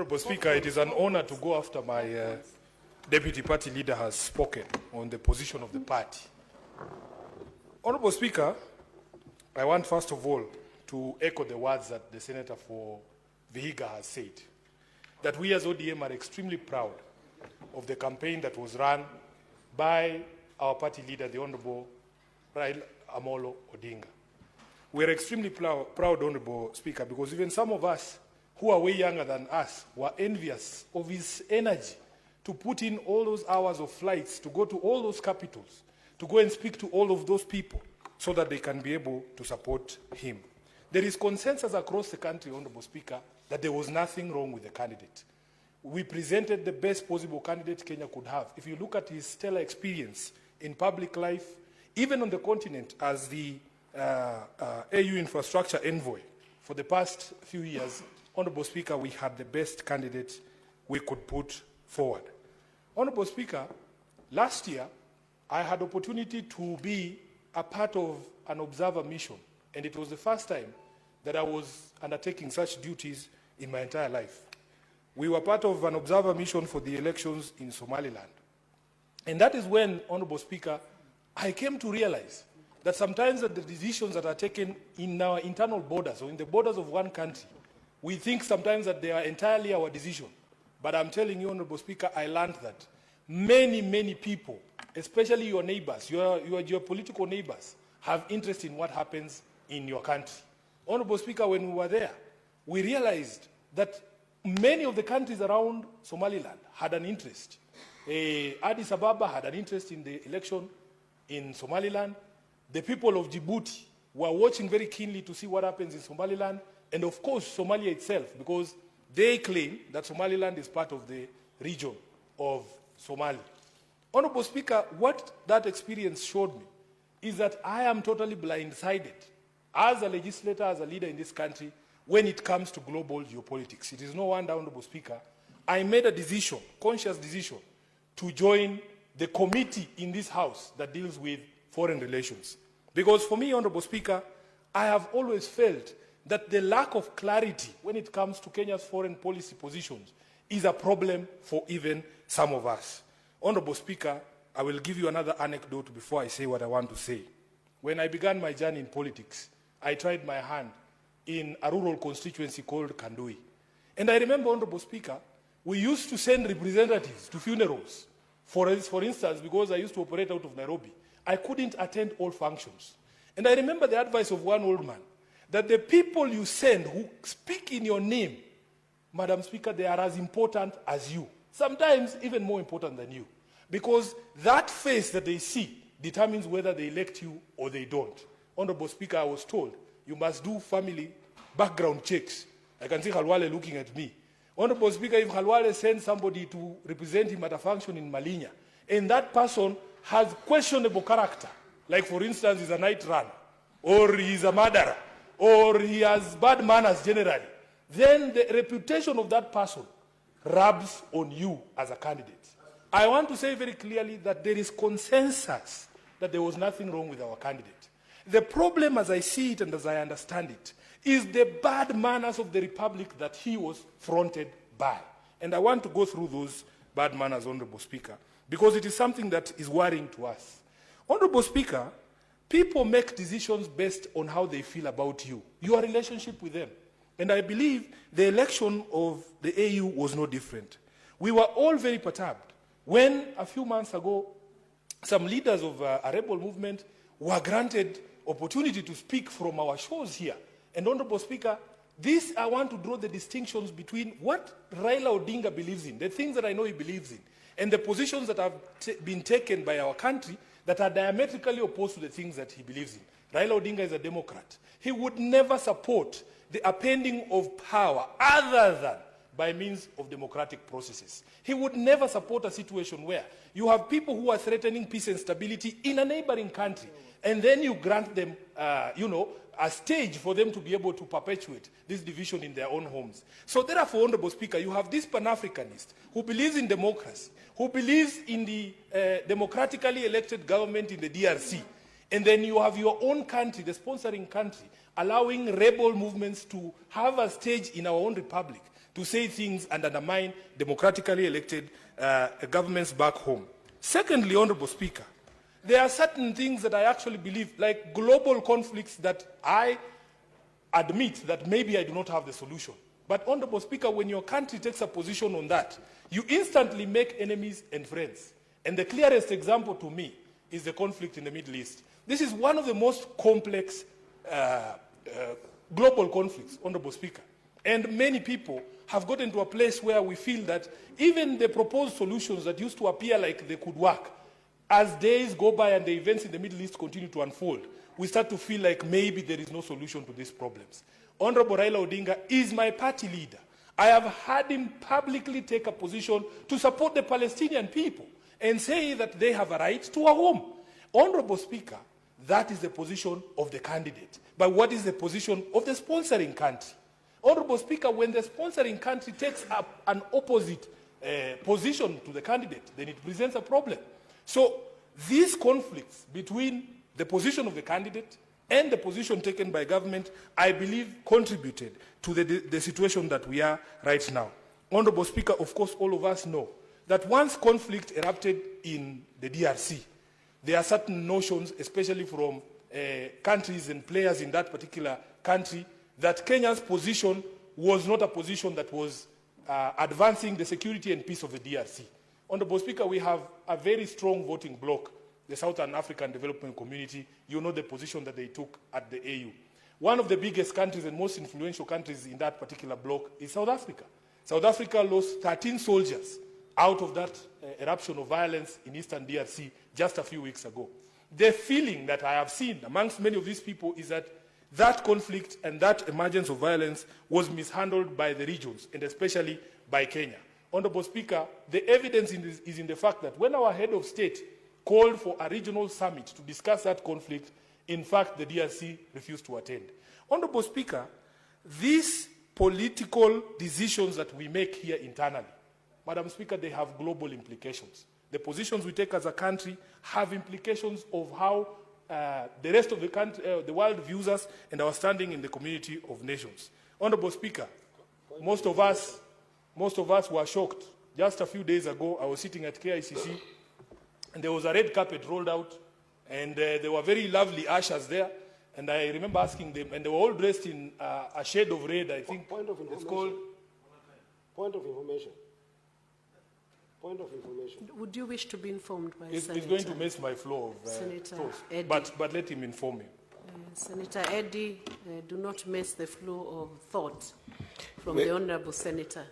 Honorable Speaker, it is an honor to go after my deputy party leader has spoken on the position of the party. Honorable Speaker, I want first of all to echo the words that the Senator for Vihiga has said, that we as ODM are extremely proud of the campaign that was run by our party leader, the Honorable Raila Odinga. We are extremely proud, Honorable Speaker, because even some of us who are way younger than us were envious of his energy to put in all those hours of flights, to go to all those capitals, to go and speak to all of those people so that they can be able to support him. There is consensus across the country, Honorable Speaker, that there was nothing wrong with the candidate. We presented the best possible candidate Kenya could have. If you look at his stellar experience in public life, even on the continent as the AU infrastructure envoy for the past few years, Honorable Speaker, we had the best candidate we could put forward. Honorable Speaker, last year, I had opportunity to be a part of an observer mission, and it was the first time that I was undertaking such duties in my entire life. We were part of an observer mission for the elections in Somaliland. And that is when, Honorable Speaker, I came to realize that sometimes that the decisions that are taken in our internal borders or in the borders of one country, we think sometimes that they are entirely our decision. But I'm telling you, Honorable Speaker, I learned that many, many people, especially your neighbors, your political neighbors, have interest in what happens in your country. Honorable Speaker, when we were there, we realized that many of the countries around Somaliland had an interest. Addis Ababa had an interest in the election in Somaliland. The people of Djibouti were watching very keenly to see what happens in Somaliland, and of course Somalia itself, because they claim that Somaliland is part of the region of Somalia. Honorable Speaker, what that experience showed me is that I am totally blindsided as a legislator, as a leader in this country, when it comes to global geopolitics. It is no wonder, Honorable Speaker, I made a decision, conscious decision, to join the committee in this House that deals with foreign relations. Because for me, Honorable Speaker, I have always felt that the lack of clarity when it comes to Kenya's foreign policy positions is a problem for even some of us. Honorable Speaker, I will give you another anecdote before I say what I want to say. When I began my journey in politics, I tried my hand in a rural constituency called Kandui. And I remember, Honorable Speaker, we used to send representatives to funerals. For instance, because I used to operate out of Nairobi, I couldn't attend all functions. And I remember the advice of one old man, that the people you send who speak in your name, Madam Speaker, they are as important as you. Sometimes even more important than you. Because that face that they see determines whether they elect you or they don't. Honorable Speaker, I was told, you must do family background checks. I can see Khalwale looking at me. Honorable Speaker, if Khalwale sends somebody to represent him at a function in Malinya, and that person has questionable character, like for instance, he's a night runner, or he's a murderer, or he has bad manners generally, then the reputation of that person rubs on you as a candidate. I want to say very clearly that there is consensus that there was nothing wrong with our candidate. The problem, as I see it and as I understand it, is the bad manners of the Republic that he was fronted by. And I want to go through those bad manners, Honorable Speaker, because it is something that is worrying to us. Honorable Speaker, people make decisions based on how they feel about you, your relationship with them. And I believe the election of the AU was no different. We were all very perturbed when a few months ago, some leaders of a rebel movement were granted opportunity to speak from our shows here. And Honorable Speaker, this I want to draw the distinctions between what Raila Odinga believes in, the things that I know he believes in, and the positions that have been taken by our country that are diametrically opposed to the things that he believes in. Raila Odinga is a Democrat. He would never support the appending of power other than by means of democratic processes. He would never support a situation where you have people who are threatening peace and stability in a neighboring country, and then you grant them, a stage for them to be able to perpetuate this division in their own homes. So therefore, Honorable Speaker, you have this Pan-Africanist who believes in democracy, who believes in the democratically elected government in the DRC, and then you have your own country, the sponsoring country, allowing rebel movements to have a stage in our own republic. to say things and undermine democratically elected governments back home. Secondly, Honorable Speaker, there are certain things that I actually believe, like global conflicts, that I admit that maybe I do not have the solution. But Honorable Speaker, when your country takes a position on that, you instantly make enemies and friends. And the clearest example to me is the conflict in the Middle East. This is one of the most complex global conflicts, Honorable Speaker. And many people have gotten to a place where we feel that even the proposed solutions that used to appear like they could work, as days go by and the events in the Middle East continue to unfold, we start to feel like maybe there is no solution to these problems. Honorable Raila Odinga is my party leader. I have had him publicly take a position to support the Palestinian people and say that they have a right to a home. Honorable Speaker, that is the position of the candidate. But what is the position of the sponsoring country? Honorable Speaker, when the sponsoring country takes up an opposite position to the candidate, then it presents a problem. So these conflicts between the position of the candidate and the position taken by government, I believe, contributed to the situation that we are right now. Honorable Speaker, of course, all of us know that once conflict erupted in the DRC, there are certain notions, especially from countries and players in that particular country, that Kenya's position was not a position that was advancing the security and peace of the DRC. Honorable Speaker, we have a very strong voting bloc, the Southern African Development Community. You know the position that they took at the AU. One of the biggest countries and most influential countries in that particular bloc is South Africa. South Africa lost 13 soldiers out of that eruption of violence in eastern DRC just a few weeks ago. The feeling that I have seen amongst many of these people is that that conflict and that emergence of violence was mishandled by the regions, and especially by Kenya. Honorable Speaker, the evidence is in the fact that when our head of state called for a regional summit to discuss that conflict, in fact, the DRC refused to attend. Honorable Speaker, these political decisions that we make here internally, Madam Speaker, they have global implications. The positions we take as a country have implications of how the rest of the country, the world views us and our standing in the community of nations. Honorable Speaker, most of us were shocked. Just a few days ago, I was sitting at KICC, and there was a red carpet rolled out, and there were very lovely ushers there. And I remember asking them, and they were all dressed in a shade of red, I think. Point of information. It's called... Point of information. Point of information. Would you wish to be informed by It's Senator? going to mess my flow of Senator thoughts. Eddie. But let him inform you. Senator Eddie, do not mess the flow of thought from the Honourable Senator's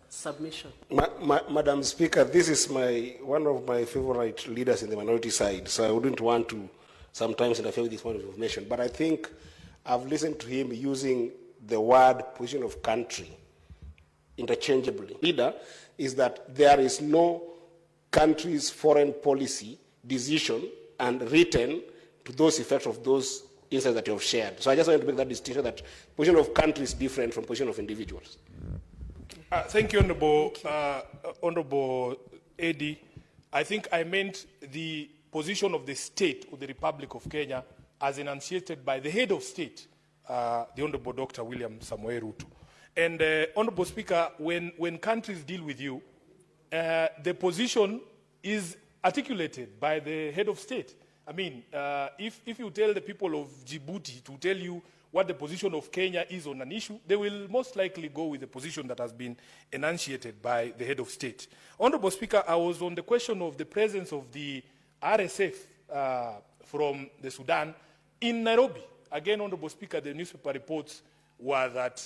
submission. Madam Speaker, this is one of my favorite leaders in the minority side, so I wouldn't want to sometimes interfere with this point of information. But I think I've listened to him using the word position of country interchangeably. Leader is that there is no country's foreign policy decision and written to those effects of those insights that you have shared. So I just want to make that distinction that position of country is different from position of individuals. Thank you, Honorable Eddie. I think I meant the position of the state of the Republic of Kenya as enunciated by the head of state, the Honorable Dr. William Samoei Ruto. And Honorable Speaker, when countries deal with you, the position is articulated by the head of state. I mean, if you tell the people of Djibouti to tell you what the position of Kenya is on an issue, they will most likely go with the position that has been enunciated by the head of state. Honorable Speaker, I was on the question of the presence of the RSF from the Sudan in Nairobi. Again, Honorable Speaker, the newspaper reports were that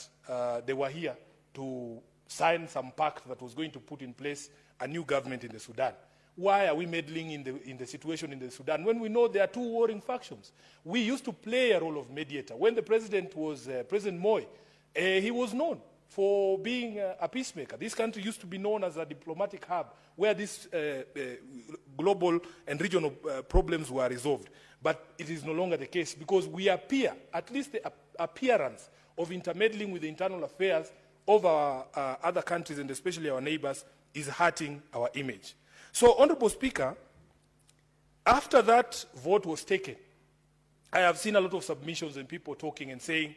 they were here to sign some pact that was going to put in place a new government in the Sudan. Why are we meddling in the situation in the Sudan when we know there are two warring factions? We used to play a role of mediator. When the president was President Moi, he was known for being a peacemaker. This country used to be known as a diplomatic hub where these global and regional problems were resolved. But it is no longer the case because we appear, at least the appearance of intermeddling with the internal affairs of our other countries and especially our neighbors is hurting our image. So, Honorable Speaker, after that vote was taken, I have seen a lot of submissions and people talking and saying,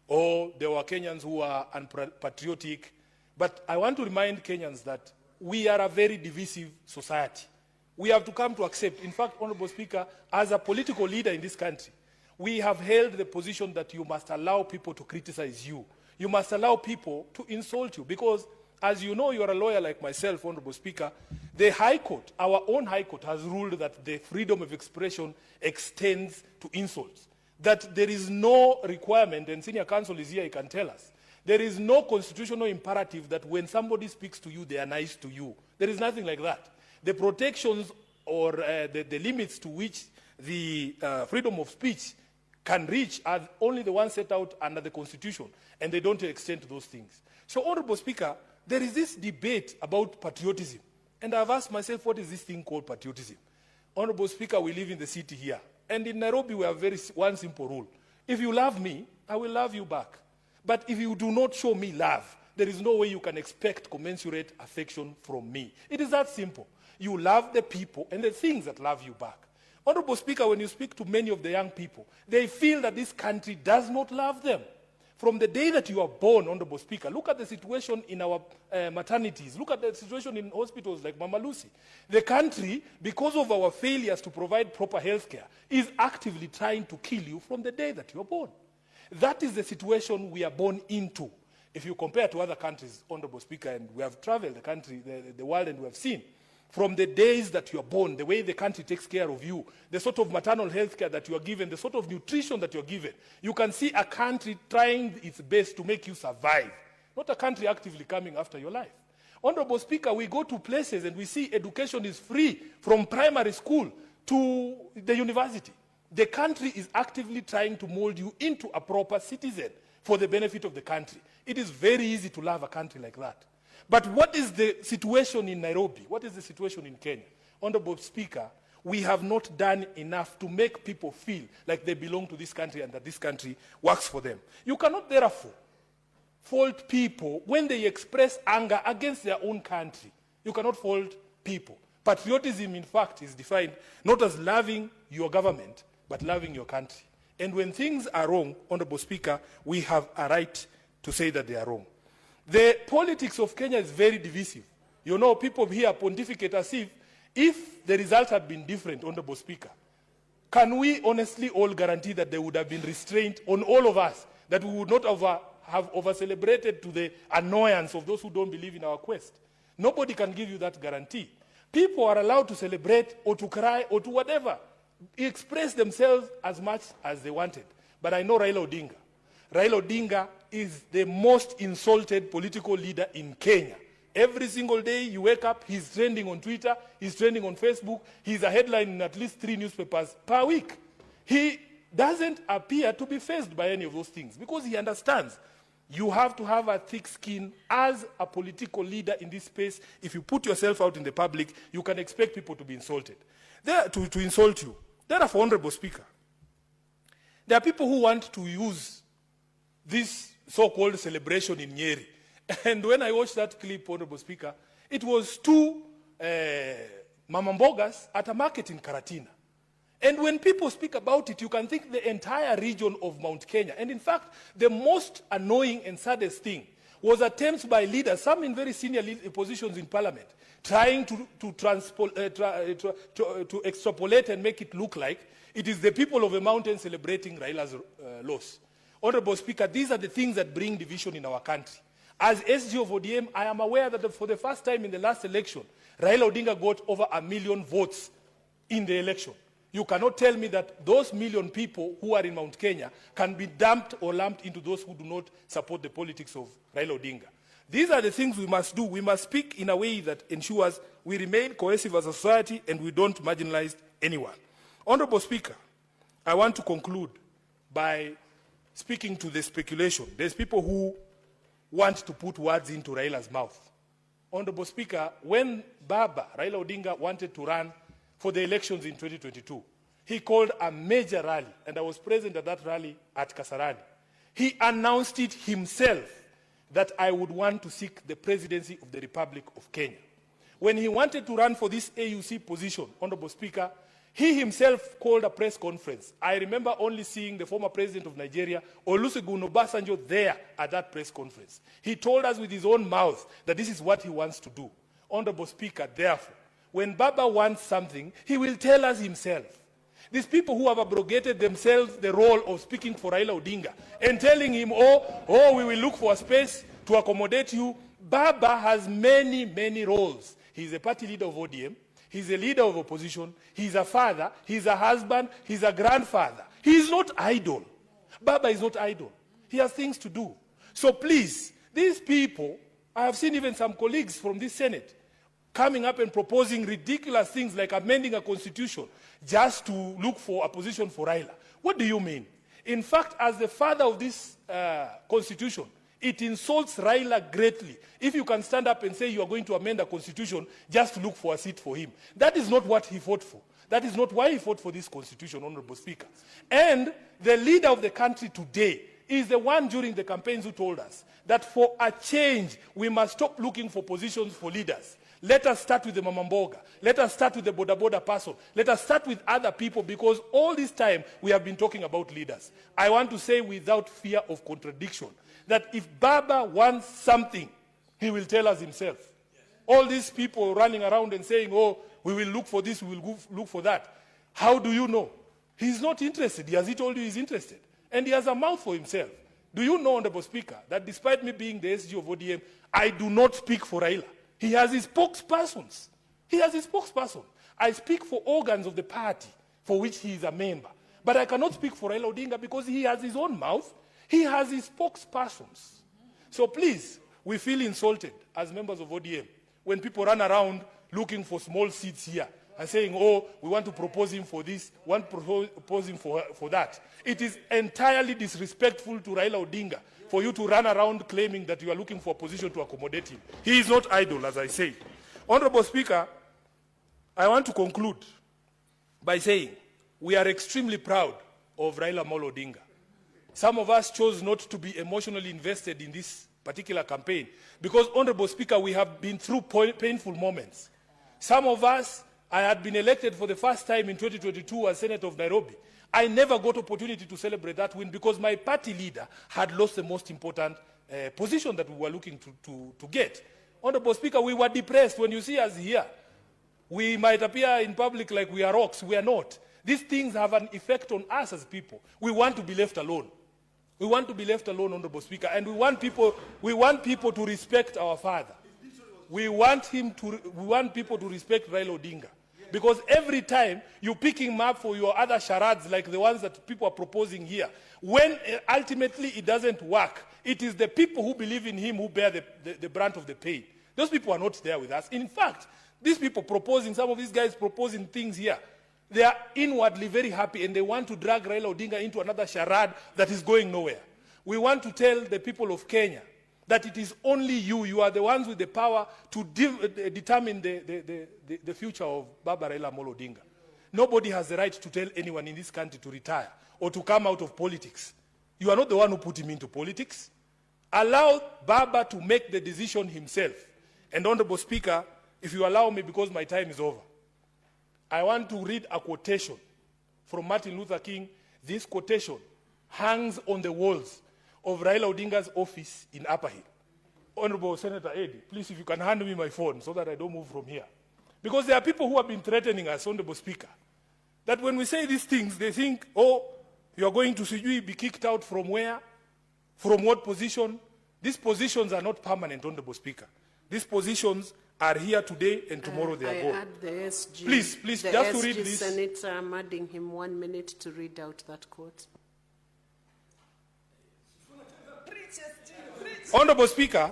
oh, there were Kenyans who are unpatriotic, But I want to remind Kenyans that we are a very divisive society. We have to come to accept, in fact, Honorable Speaker, as a political leader in this country, we have held the position that you must allow people to criticize you. You must allow people to insult you because, as you know, you are a lawyer like myself, Honorable Speaker, the High Court, our own High Court, has ruled that the freedom of expression extends to insults. That there is no requirement, and Senior Counsel is here, he can tell us, there is no constitutional imperative that when somebody speaks to you, they are nice to you. There is nothing like that. The protections or the limits to which the freedom of speech can reach are only the ones set out under the Constitution, and they don't extend to those things. So, Honorable Speaker, there is this debate about patriotism, and I've asked myself, what is this thing called patriotism? Honorable Speaker, we live in the city here, and in Nairobi we have one simple rule. If you love me, I will love you back. But if you do not show me love, there is no way you can expect commensurate affection from me. It is that simple. You love the people and the things that love you back. Honorable Speaker, when you speak to many of the young people, they feel that this country does not love them. From the day that you are born, Honorable Speaker, look at the situation in our maternities. Look at the situation in hospitals like Mama Lucy. The country, because of our failures to provide proper health care, is actively trying to kill you from the day that you are born. That is the situation we are born into. If you compare to other countries, Honorable Speaker, and we have traveled the country, the world, and we have seen, from the days that you are born, the way the country takes care of you, the sort of maternal health care that you are given, the sort of nutrition that you are given, you can see a country trying its best to make you survive, not a country actively coming after your life. Honorable Speaker, we go to places and we see education is free from primary school to the university. The country is actively trying to mold you into a proper citizen for the benefit of the country. It is very easy to love a country like that. But what is the situation in Nairobi? What is the situation in Kenya? Honorable Speaker, we have not done enough to make people feel like they belong to this country and that this country works for them. You cannot therefore fault people when they express anger against their own country. You cannot fault people. Patriotism, in fact, is defined not as loving your government, but loving your country. And when things are wrong, Honorable Speaker, we have a right to say that they are wrong. The politics of Kenya is very divisive. You know, people here pontificate as if the result had been different, Honorable Speaker. Can we honestly all guarantee that there would have been restraint on all of us, that we would not have over-celebrated to the annoyance of those who don't believe in our quest? Nobody can give you that guarantee. People are allowed to celebrate or to cry or to whatever, express themselves as much as they wanted. But I know Raila Odinga. Raila Odinga is the most insulted political leader in Kenya. Every single day you wake up, he's trending on Twitter, he's trending on Facebook, he's a headline in at least 3 newspapers per week. He doesn't appear to be faced by any of those things because he understands you have to have a thick skin as a political leader in this space. If you put yourself out in the public, you can expect people to be insulted. To insult you. Therefore, Honorable Speaker, there are people who want to use this so-called celebration in Nyeri. And when I watched that clip, Honorable Speaker, it was 2 mamambogas at a market in Karatina. And when people speak about it, you can think the entire region of Mount Kenya. And in fact, the most annoying and saddest thing was attempts by leaders, some in very senior positions in parliament, trying to extrapolate and make it look like it is the people of the mountain celebrating Raila's loss. Honorable Speaker, these are the things that bring division in our country. As SG of ODM, I am aware that for the first time in the last election, Raila Odinga got over 1 million votes in the election. You cannot tell me that those 1 million people who are in Mount Kenya can be dumped or lumped into those who do not support the politics of Raila Odinga. These are the things we must do. We must speak in a way that ensures we remain cohesive as a society and we don't marginalize anyone. Honorable Speaker, I want to conclude by speaking to the speculation. There's people who want to put words into Raila's mouth. Honorable Speaker, when Baba, Raila Odinga, wanted to run for the elections in 2022, he called a major rally, and I was present at that rally at Kasarani. He announced it himself that I would want to seek the presidency of the Republic of Kenya. When he wanted to run for this AUC position, Honorable Speaker, He himself called a press conference. I remember only seeing the former president of Nigeria, Olusegun Obasanjo, there at that press conference. He told us with his own mouth that this is what he wants to do. Honorable Speaker, therefore, when Baba wants something, he will tell us himself. These people who have abrogated themselves the role of speaking for Raila Odinga and telling him, oh, we will look for a space to accommodate you. Baba has many, many roles. He's a party leader of ODM. He's a leader of opposition. He's a father. He's a husband. He's a grandfather. He is not idle. Baba is not idle. He has things to do. So please, these people, I have seen even some colleagues from this Senate coming up and proposing ridiculous things like amending a constitution just to look for a position for Raila. What do you mean? In fact, as the father of this constitution, it insults Raila greatly if you can stand up and say you are going to amend a constitution just to look for a seat for him. That is not what he fought for. That is not why he fought for this constitution, Honorable Speaker. And the leader of the country today is the one during the campaigns who told us that for a change, we must stop looking for positions for leaders. Let us start with the Mamamboga. Let us start with the Boda Boda person. Let us start with other people, because all this time we have been talking about leaders. I want to say without fear of contradiction that if Baba wants something, he will tell us himself. All these people running around and saying, oh, we will look for this, we will look for that. How do you know? He's not interested. Has he told you he's interested? And he has a mouth for himself. Do you know, Honorable Speaker, that despite me being the SG of ODM, I do not speak for Raila. He has his spokespersons. He has his spokesperson. I speak for organs of the party for which he is a member. But I cannot speak for Raila Odinga because he has his own mouth. He has his spokespersons. So please, we feel insulted as members of ODM when people run around looking for small seats here and saying, oh, we want to propose him for this, want to propose him for that. It is entirely disrespectful to Raila Odinga for you to run around claiming that you are looking for a position to accommodate him. He is not idle, as I say. Honorable Speaker, I want to conclude by saying we are extremely proud of Raila Amolo Odinga. Some of us chose not to be emotionally invested in this particular campaign because, Honorable Speaker, we have been through painful moments. Some of us, I had been elected for the first time in 2022 as Senator of Nairobi. I never got opportunity to celebrate that win because my party leader had lost the most important position that we were looking to get. Honorable Speaker, we were depressed. When you see us here, we might appear in public like we are rocks. We are not. These things have an effect on us as people. We want to be left alone. We want to be left alone, Honorable Speaker, and we want people to respect our father. We want people to respect Raila Odinga. Because every time you pick him up for your other charades like the ones that people are proposing here, when ultimately it doesn't work, it is the people who believe in him who bear the brunt of the pain. Those people are not there with us. In fact, these people proposing, some of these guys proposing things here, they are inwardly very happy and they want to drag Raila Odinga into another charade that is going nowhere. We want to tell the people of Kenya that it is only you are the ones with the power to determine the future of Baba Raila Amolo Odinga. Nobody has the right to tell anyone in this country to retire or to come out of politics. You are not the one who put him into politics. Allow Baba to make the decision himself. And Honorable Speaker, if you allow me, because my time is over, I want to read a quotation from Martin Luther King. This quotation hangs on the walls of Raila Odinga's office in Upper Hill. Honorable Senator Eddie, please, if you can hand me my phone so that I don't move from here. Because there are people who have been threatening us, Honorable Speaker, that when we say these things, they think, oh, you are going to be kicked out from where? From what position? These positions are not permanent, Honorable Speaker. These positions are here today and tomorrow they are gone. I add the SG. Please, the just SG to read this. Senator, I'm adding him 1 minute to read out that quote. Honorable Speaker,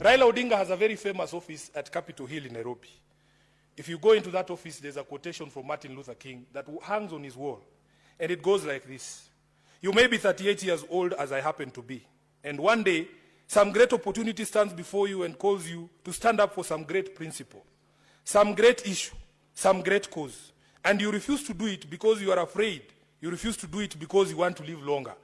Raila Odinga has a very famous office at Capitol Hill in Nairobi. If you go into that office, there's a quotation from Martin Luther King that hangs on his wall. And it goes like this. You may be 38 years old, as I happen to be. And one day, some great opportunity stands before you and calls you to stand up for some great principle, some great issue, some great cause. And you refuse to do it because you are afraid. You refuse to do it because you want to live longer.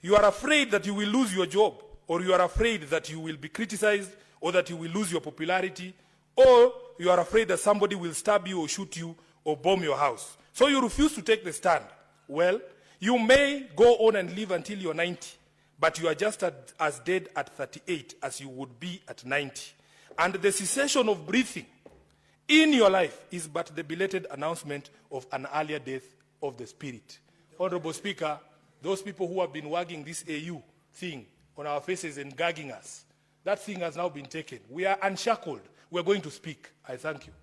You are afraid that you will lose your job, or you are afraid that you will be criticized, or that you will lose your popularity, or you are afraid that somebody will stab you or shoot you, or bomb your house. So you refuse to take the stand. Well, you may go on and live until you're 90, but you are just as dead at 38 as you would be at 90. And the cessation of breathing in your life is but the belated announcement of an earlier death of the spirit. Honorable Speaker, those people who have been wagging this AU thing on our faces and gagging us, that thing has now been taken. We are unshackled. We're going to speak. I thank you.